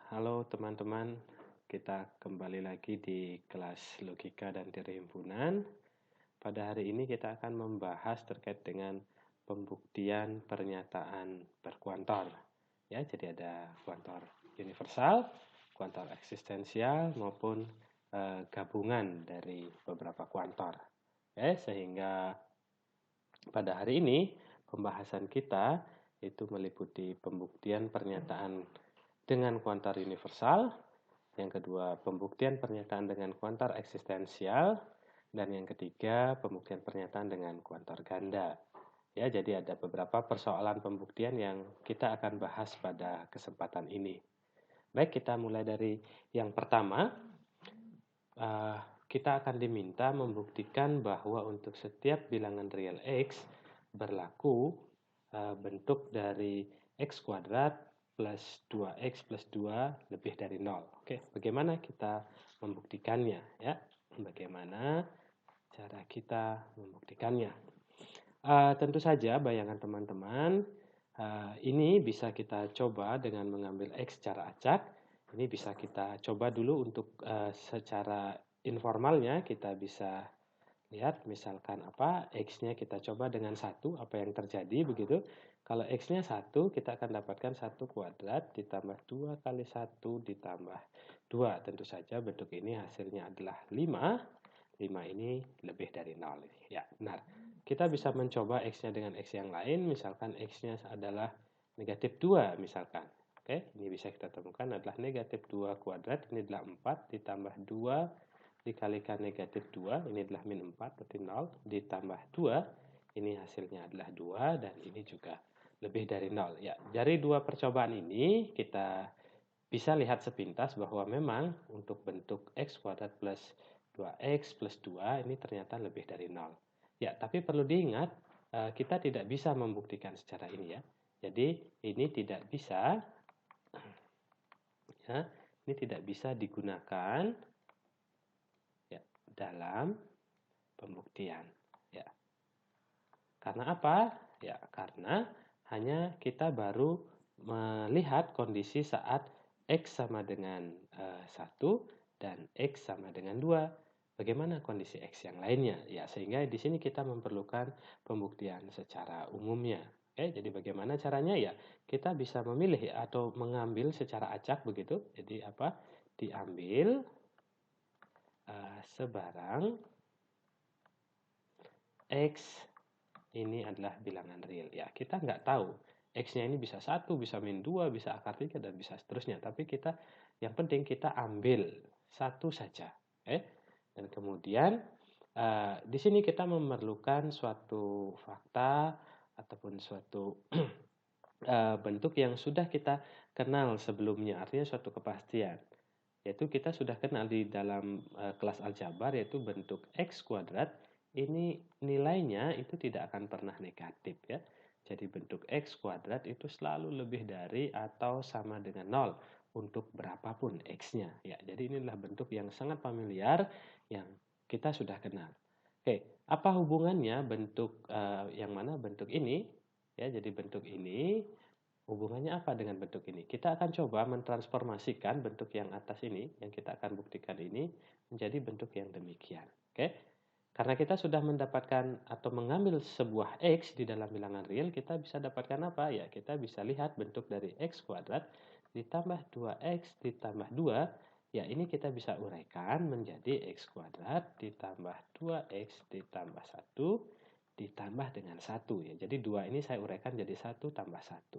Halo teman-teman, kita kembali lagi di kelas logika dan teori himpunan. Pada hari ini kita akan membahas terkait dengan pembuktian pernyataan berkuantor. Ya, jadi ada kuantor universal, kuantor eksistensial maupun gabungan dari beberapa kuantor. Sehingga pada hari ini pembahasan kita itu meliputi pembuktian pernyataan dengan kuantor universal, yang kedua pembuktian pernyataan dengan kuantor eksistensial, dan yang ketiga pembuktian pernyataan dengan kuantor ganda. Ya, jadi ada beberapa persoalan pembuktian yang kita akan bahas pada kesempatan ini. Baik, kita mulai dari yang pertama. Kita akan diminta membuktikan bahwa untuk setiap bilangan real X berlaku bentuk dari X kuadrat plus 2X plus 2 lebih dari 0. Oke, bagaimana kita membuktikannya? Ya, bagaimana cara kita membuktikannya? Tentu saja bayangan teman-teman, ini bisa kita coba dengan mengambil X secara acak. Ini bisa kita coba dulu untuk secara informalnya kita bisa lihat misalkan X-nya kita coba dengan 1, apa yang terjadi begitu. Kalau X-nya 1, kita akan dapatkan 1 kuadrat ditambah 2 kali 1 ditambah 2. Tentu saja bentuk ini hasilnya adalah 5. 5 ini lebih dari 0. Ya, benar. Kita bisa mencoba X-nya dengan X yang lain, misalkan X-nya adalah negatif 2 misalkan. Oke, ini bisa kita temukan adalah negatif 2 kuadrat, ini adalah 4 ditambah 2 dikalikan negatif 2, ini adalah min 4, berarti 0, ditambah 2, ini hasilnya adalah 2, dan ini juga lebih dari 0. Ya, dari dua percobaan ini, kita bisa lihat sepintas bahwa memang untuk bentuk X kuadrat plus 2X plus 2, ini ternyata lebih dari 0. Ya, tapi perlu diingat, kita tidak bisa membuktikan secara ini ya. Jadi, ini tidak bisa, ya, ini tidak bisa digunakan dalam pembuktian. Ya. Karena apa? Ya, karena hanya kita baru melihat kondisi saat X sama dengan 1 dan X sama dengan 2. Bagaimana kondisi X yang lainnya? Ya, sehingga di sini kita memerlukan pembuktian secara umumnya. Oke, jadi bagaimana caranya? Ya, kita bisa memilih atau mengambil secara acak begitu. Jadi diambil sebarang X ini adalah bilangan real. Ya, kita nggak tahu. X-nya ini bisa 1, bisa min 2, bisa akar 3, dan bisa seterusnya. Tapi yang penting kita ambil satu saja. Dan kemudian di sini kita memerlukan suatu fakta ataupun suatu bentuk yang sudah kita kenal sebelumnya. Artinya suatu kepastian. Yaitu kita sudah kenal di dalam kelas aljabar, yaitu bentuk X kuadrat ini nilainya itu tidak akan pernah negatif ya. Jadi bentuk X kuadrat itu selalu lebih dari atau sama dengan 0 untuk berapapun X-nya. Ya, jadi inilah bentuk yang sangat familiar yang kita sudah kenal. Oke, apa hubungannya bentuk yang mana bentuk ini? Ya, jadi bentuk ini hubungannya apa dengan bentuk ini? Kita akan coba mentransformasikan bentuk yang atas ini, yang kita akan buktikan ini, menjadi bentuk yang demikian. Oke? Karena kita sudah mendapatkan atau mengambil sebuah X di dalam bilangan real, kita bisa dapatkan apa? Ya, kita bisa lihat bentuk dari X kuadrat ditambah 2X ditambah 2. Ya, ini kita bisa uraikan menjadi X kuadrat ditambah 2X ditambah 1 ditambah dengan 1. Ya, jadi 2 ini saya uraikan jadi 1 tambah 1.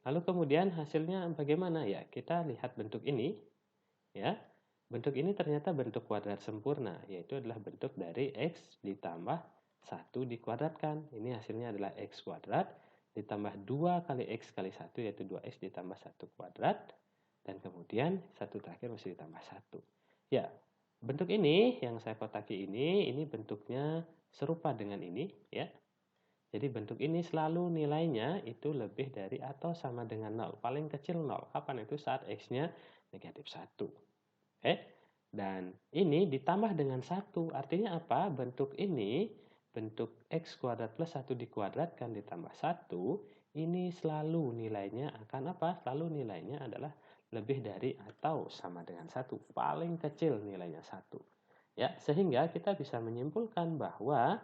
Lalu kemudian hasilnya bagaimana? Ya, kita lihat bentuk ini. Ya, bentuk ini ternyata bentuk kuadrat sempurna, yaitu adalah bentuk dari X ditambah 1 dikuadratkan. Ini hasilnya adalah X kuadrat ditambah 2 kali X kali 1, yaitu 2X ditambah 1 kuadrat. Dan kemudian 1 terakhir masih ditambah 1. Ya, bentuk ini yang saya kotaki ini bentuknya serupa dengan ini. Ya. Jadi bentuk ini selalu nilainya itu lebih dari atau sama dengan 0. Paling kecil 0. Kapan itu? Saat X-nya negatif 1. Dan ini ditambah dengan 1. Artinya apa? Bentuk ini, bentuk X kuadrat plus 1 dikuadratkan ditambah 1, ini selalu nilainya akan apa? Selalu nilainya adalah lebih dari atau sama dengan 1. Paling kecil nilainya 1. Ya, sehingga kita bisa menyimpulkan bahwa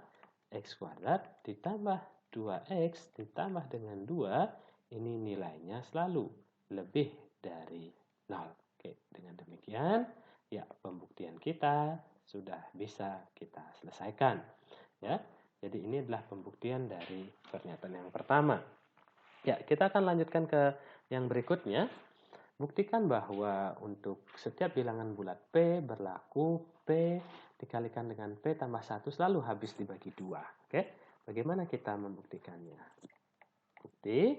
X kuadrat ditambah 2X ditambah dengan 2 ini nilainya selalu lebih dari 0. Oke, dengan demikian ya pembuktian kita sudah bisa kita selesaikan. Ya, jadi ini adalah pembuktian dari pernyataan yang pertama. Ya, kita akan lanjutkan ke yang berikutnya. Buktikan bahwa untuk setiap bilangan bulat P berlaku P dikalikan dengan P tambah 1 selalu habis dibagi 2. Oke, bagaimana kita membuktikannya? Bukti.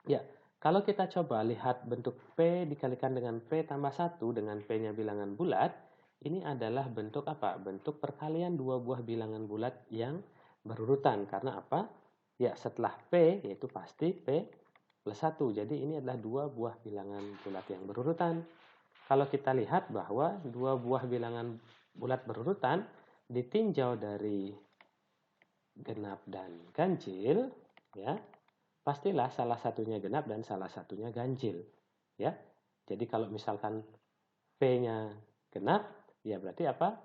Ya, kalau kita coba lihat bentuk P dikalikan dengan P tambah 1 dengan P-nya bilangan bulat, ini adalah bentuk apa? Bentuk perkalian dua buah bilangan bulat yang berurutan. Karena apa? Ya, setelah P yaitu pasti P plus 1. Jadi ini adalah dua buah bilangan bulat yang berurutan. Kalau kita lihat bahwa dua buah bilangan bulat berurutan ditinjau dari genap dan ganjil, ya, pastilah salah satunya genap dan salah satunya ganjil, ya. Jadi kalau misalkan P-nya genap, ya berarti apa?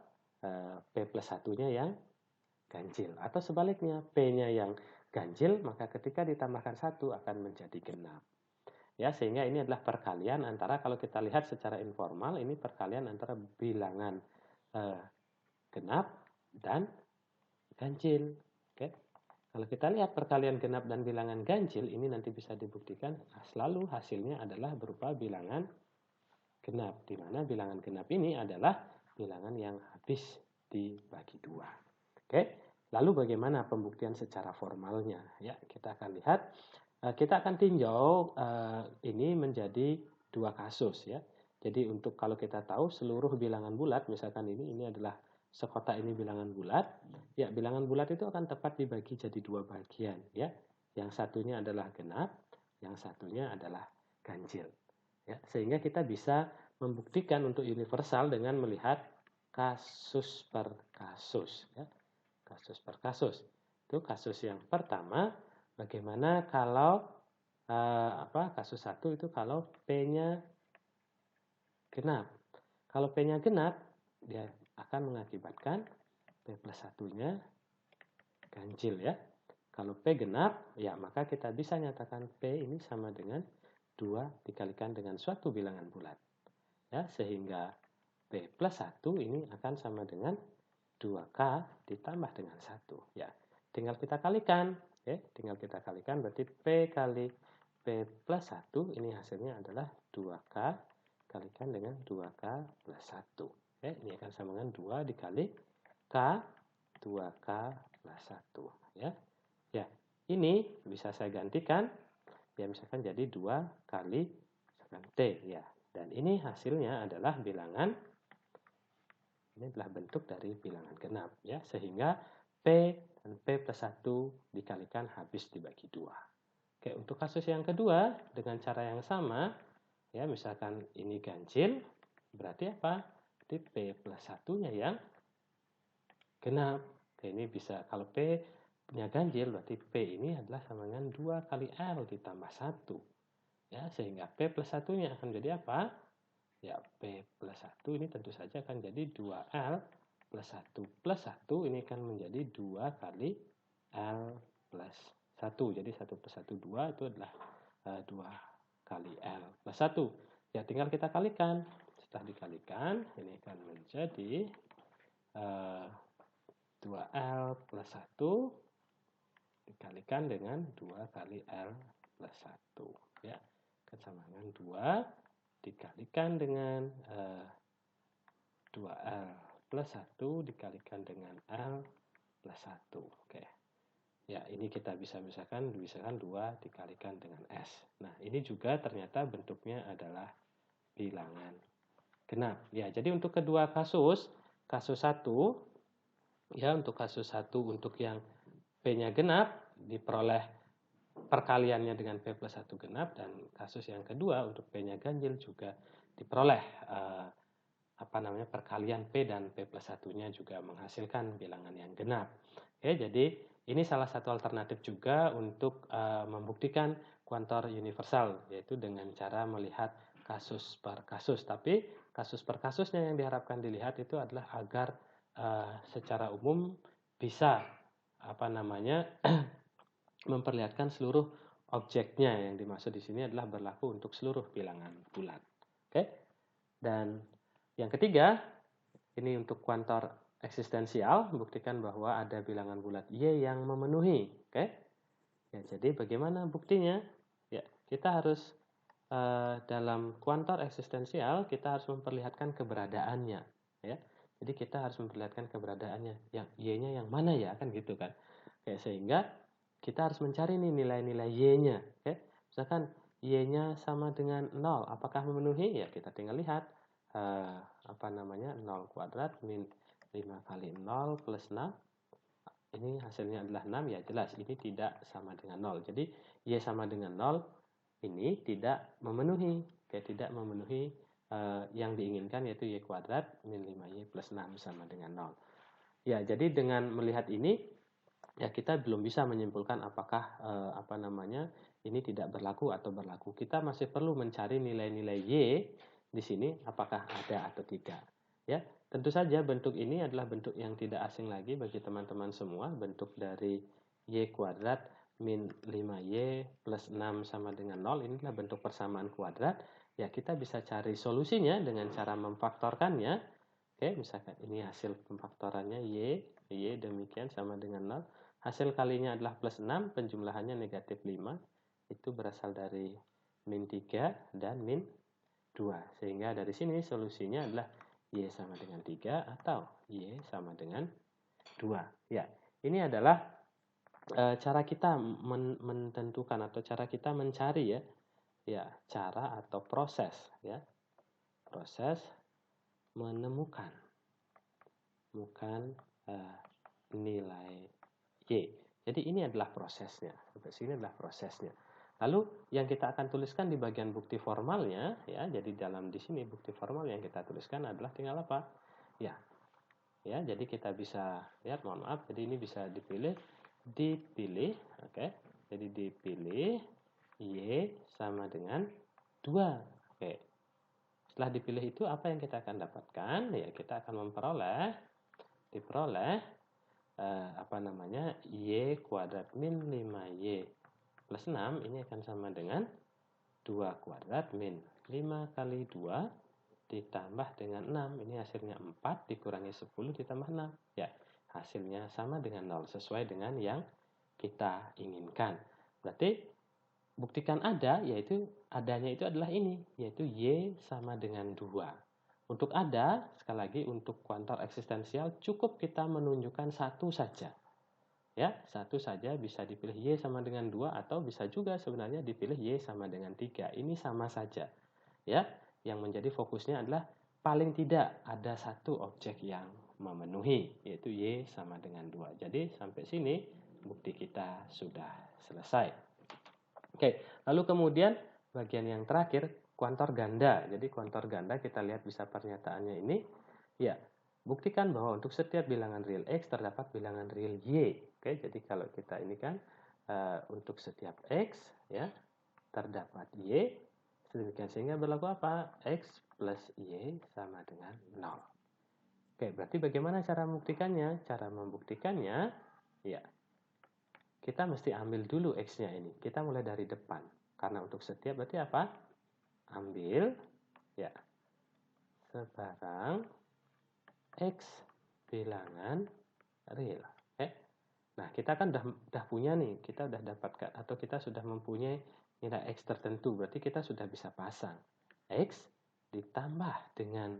P plus 1-nya yang ganjil. Atau sebaliknya, P-nya yang ganjil, maka ketika ditambahkan 1 akan menjadi genap. Ya, sehingga ini adalah perkalian antara, kalau kita lihat secara informal, ini perkalian antara bilangan genap dan ganjil. Oke. Kalau kita lihat perkalian genap dan bilangan ganjil, ini nanti bisa dibuktikan selalu hasilnya adalah berupa bilangan genap, di mana bilangan genap ini adalah bilangan yang habis dibagi 2. Oke, lalu bagaimana pembuktian secara formalnya? Ya, kita akan lihat. Kita akan tinjau ini menjadi dua kasus, ya. Jadi untuk kalau kita tahu seluruh bilangan bulat, misalkan ini adalah sekotak ini bilangan bulat, ya bilangan bulat itu akan tepat dibagi jadi dua bagian, ya. Yang satunya adalah genap, yang satunya adalah ganjil. Ya, sehingga kita bisa membuktikan untuk universal dengan melihat kasus per kasus, ya. Kasus per kasus. Itu kasus yang pertama. Bagaimana kalau kasus 1 itu kalau P-nya genap. Kalau P-nya genap, dia akan mengakibatkan P plus 1-nya ganjil, ya. Kalau P genap, ya maka kita bisa nyatakan P ini sama dengan 2 dikalikan dengan suatu bilangan bulat. Ya, sehingga P plus 1 ini akan sama dengan 2K ditambah dengan 1. Ya, tinggal kita kalikan. Tinggal kita kalikan, berarti P kali P plus 1, ini hasilnya adalah 2K kalikan dengan 2K plus 1. Ini akan sama dengan 2 dikali K, 2K plus 1. Ya, ini bisa saya gantikan, ya misalkan jadi 2 kali misalkan T. Ya, dan ini hasilnya adalah bilangan, ini adalah bentuk dari bilangan genap, ya, sehingga P dan P plus 1 dikalikan habis dibagi 2. Oke, untuk kasus yang kedua, dengan cara yang sama, ya, misalkan ini ganjil, berarti apa? Berarti P plus 1-nya yang genap. Oke, ini bisa, kalau P-nya ganjil, berarti P ini adalah sama dengan 2 kali L ditambah 1. Ya, sehingga P plus 1-nya akan jadi apa? Ya, P plus 1 ini tentu saja akan jadi 2L plus 1 plus 1, ini akan menjadi 2 kali L plus 1. Jadi 1 plus 1, 2, itu adalah 2 kali L plus 1. Ya, tinggal kita kalikan. Setelah dikalikan, ini akan menjadi 2L plus 1 dikalikan dengan 2 kali L plus 1. Ya, akan sama dengan 2 dikalikan dengan 2L plus 1 dikalikan dengan L plus 1. Oke. Ya, ini kita bisa misalkan 2 dikalikan dengan S. Nah, ini juga ternyata bentuknya adalah bilangan genap. Ya, jadi untuk kedua kasus 1, ya, untuk kasus 1 untuk yang P-nya genap diperoleh perkaliannya dengan P plus 1 genap, dan kasus yang kedua untuk P-nya ganjil juga diperoleh perkalian P dan P plus 1-nya juga menghasilkan bilangan yang genap. Oke, jadi Ini salah satu alternatif juga untuk membuktikan kuantor universal, yaitu dengan cara melihat kasus per kasus. Tapi kasus per kasusnya yang diharapkan dilihat itu adalah agar secara umum bisa memperlihatkan seluruh objeknya. Yang dimaksud di sini adalah berlaku untuk seluruh bilangan bulat. Oke. Dan yang ketiga, ini untuk kuantor eksistensial, buktikan bahwa ada bilangan bulat Y yang memenuhi. Oke. Ya, jadi bagaimana buktinya? Ya, kita harus dalam kuantor eksistensial kita harus memperlihatkan keberadaannya, ya. Jadi kita harus memperlihatkan keberadaannya. Yang Y-nya yang mana ya, kan gitu kan. Oke, sehingga kita harus mencari nih nilai-nilai Y-nya. Oke. Misalkan Y-nya sama dengan 0, apakah memenuhi? Ya, kita tinggal lihat 0 kuadrat min 5 kali 0 plus 6. Ini hasilnya adalah 6, ya jelas ini tidak sama dengan 0. Jadi Y sama dengan 0 ini tidak memenuhi. Tidak memenuhi yang diinginkan, yaitu Y kuadrat min 5Y plus 6 sama dengan 0. Ya, jadi dengan melihat ini ya kita belum bisa menyimpulkan apakah ini tidak berlaku atau berlaku. Kita masih perlu mencari nilai-nilai Y di sini apakah ada atau tidak. Ya, tentu saja bentuk ini adalah bentuk yang tidak asing lagi bagi teman-teman semua. Bentuk dari Y kuadrat min 5Y plus 6 sama dengan 0 ini adalah bentuk persamaan kuadrat. Ya, kita bisa cari solusinya dengan cara memfaktorkannya. Oke, misalkan ini hasil pemfaktorannya Y demikian sama dengan 0. Hasil kalinya adalah plus 6, penjumlahannya negatif 5. Itu berasal dari min 3 dan min 2. Sehingga dari sini solusinya adalah Y sama dengan 3 atau Y sama dengan 2. Ya, ini adalah cara kita menentukan atau cara kita mencari ya cara atau proses ya. Proses menemukan nilai Y. Jadi ini adalah prosesnya. Sampai sini adalah prosesnya. Lalu yang kita akan tuliskan di bagian bukti formalnya ya. Jadi dalam di sini bukti formal yang kita tuliskan adalah tinggal apa? Ya. Ya, jadi kita bisa lihat, mohon maaf, jadi ini bisa dipilih, oke. Jadi dipilih Y sama dengan 2. Oke. Setelah dipilih itu apa yang kita akan dapatkan? Ya, kita akan diperoleh Y kuadrat min 5Y plus 6 ini akan sama dengan 2 kuadrat min 5 kali 2 ditambah dengan 6. Ini hasilnya 4 dikurangi 10 ditambah 6. Ya, hasilnya sama dengan 0 sesuai dengan yang kita inginkan. Berarti buktikan ada, yaitu adanya itu adalah ini, yaitu Y sama dengan 2. Untuk ada, sekali lagi untuk kuantor eksistensial cukup kita menunjukkan satu saja. Ya, satu saja bisa dipilih Y sama dengan 2 atau bisa juga sebenarnya dipilih Y sama dengan 3. Ini sama saja. Ya, yang menjadi fokusnya adalah paling tidak ada satu objek yang memenuhi, yaitu Y sama dengan 2. Jadi sampai sini bukti kita sudah selesai. Oke, lalu kemudian bagian yang terakhir, kuantor ganda. Jadi kuantor ganda kita lihat bisa pernyataannya ini. Ya, buktikan bahwa untuk setiap bilangan real X terdapat bilangan real Y. Oke, jadi kalau kita ini kan untuk setiap X ya terdapat Y, sedemikian sehingga berlaku apa? X plus Y sama dengan 0. Oke, berarti bagaimana cara membuktikannya? Cara membuktikannya, ya, kita mesti ambil dulu X-nya ini. Kita mulai dari depan. Karena untuk setiap berarti apa? Ambil, ya, sebarang X bilangan real. Nah, kita kan udah punya nih. Kita udah dapatkan atau kita sudah mempunyai nilai X tertentu. Berarti kita sudah bisa pasang X ditambah dengan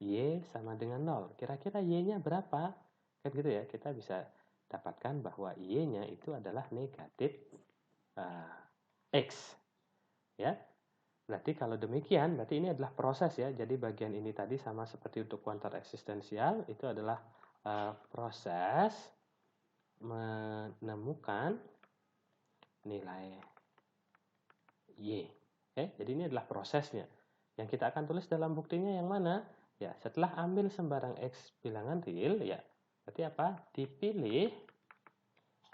Y sama dengan 0. Kira-kira Y-nya berapa? Kan gitu ya. Kita bisa dapatkan bahwa Y-nya itu adalah negatif X. Ya. Berarti kalau demikian, berarti ini adalah proses ya. Jadi bagian ini tadi sama seperti untuk kuantor eksistensial, itu adalah proses menemukan nilai Y. Jadi ini adalah prosesnya. Yang kita akan tulis dalam buktinya yang mana? Ya, setelah ambil sembarang X bilangan real, ya, berarti apa? Dipilih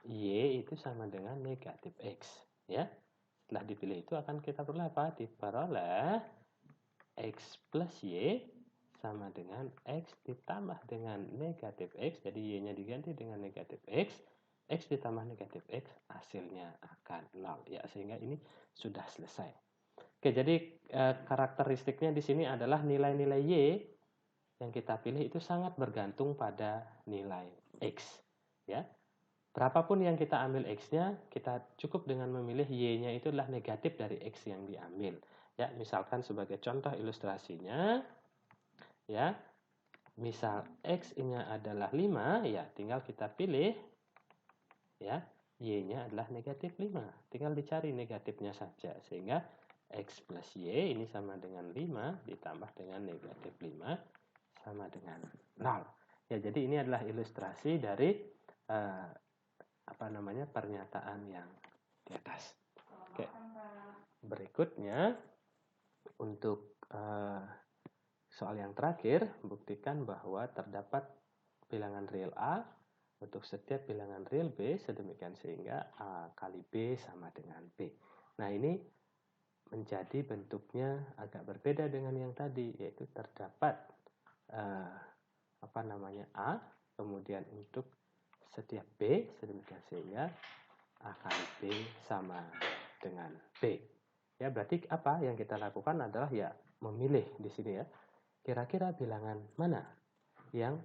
Y itu sama dengan negatif X. Ya. Setelah dipilih itu akan kita peroleh apa? Diperoleh X plus Y sama dengan X ditambah dengan negatif X. Jadi Y-nya diganti dengan negatif X. X ditambah negatif X hasilnya akan 0. Ya, sehingga ini sudah selesai. Oke, jadi karakteristiknya di sini adalah nilai-nilai Y yang kita pilih itu sangat bergantung pada nilai X. Ya. Berapapun yang kita ambil X-nya, kita cukup dengan memilih Y-nya itu adalah negatif dari X yang diambil. Ya, misalkan sebagai contoh ilustrasinya, ya, misal X-nya adalah 5, ya tinggal kita pilih, ya, Y-nya adalah negatif 5. Tinggal dicari negatifnya saja, sehingga X plus Y ini sama dengan 5 ditambah dengan negatif 5 sama dengan 0. Ya, jadi ini adalah ilustrasi dari pernyataan yang di atas. Oke. Berikutnya untuk soal yang terakhir, buktikan bahwa terdapat bilangan real A untuk setiap bilangan real B sedemikian sehingga A kali B sama dengan B. Nah, ini menjadi bentuknya agak berbeda dengan yang tadi, yaitu terdapat A, kemudian untuk setiap B sedemikian sehingga A kali B sama dengan B. Ya, berarti apa yang kita lakukan adalah ya memilih di sini ya. Kira-kira bilangan mana yang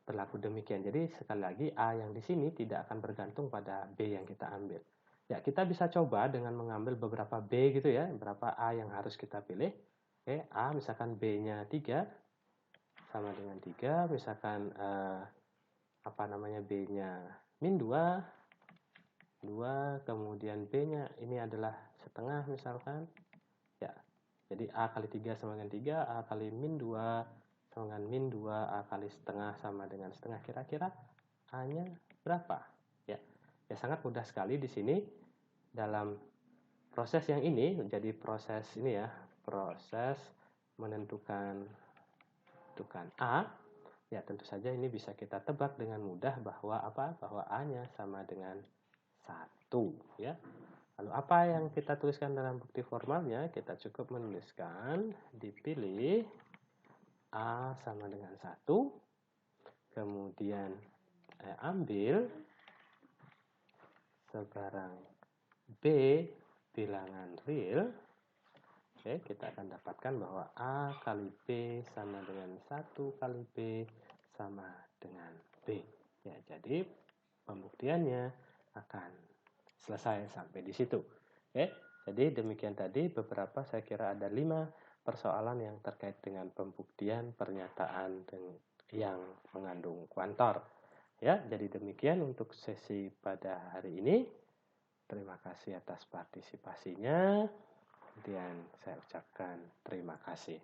berlaku demikian. Jadi sekali lagi A yang di sini tidak akan bergantung pada B yang kita ambil. Ya, kita bisa coba dengan mengambil beberapa B gitu ya, berapa A yang harus kita pilih. Oke, A misalkan B-nya 3 sama dengan 3, misalkan B-nya min 2, kemudian B-nya ini adalah setengah misalkan. Ya. Jadi A kali 3 sama dengan 3, A kali min 2 sama dengan min 2, A kali setengah sama dengan setengah. Kira-kira A-nya berapa? Ya. Ya, sangat mudah sekali di sini dalam proses yang ini menjadi proses ini ya, proses menentukan A. Ya, tentu saja ini bisa kita tebak dengan mudah bahwa Bahwa A-nya sama dengan 1 ya. Lalu apa yang kita tuliskan dalam bukti formalnya? Kita cukup menuliskan dipilih A sama dengan 1, kemudian ambil sekarang B bilangan real. Oke, kita akan dapatkan bahwa A kali B sama dengan 1 kali B sama dengan B. Ya, jadi pembuktiannya akan selesai sampai di situ. Oke, jadi demikian tadi beberapa, saya kira ada 5 persoalan yang terkait dengan pembuktian pernyataan yang mengandung kuantor. Ya, jadi demikian untuk sesi pada hari ini. Terima kasih atas partisipasinya. Kemudian saya ucapkan terima kasih.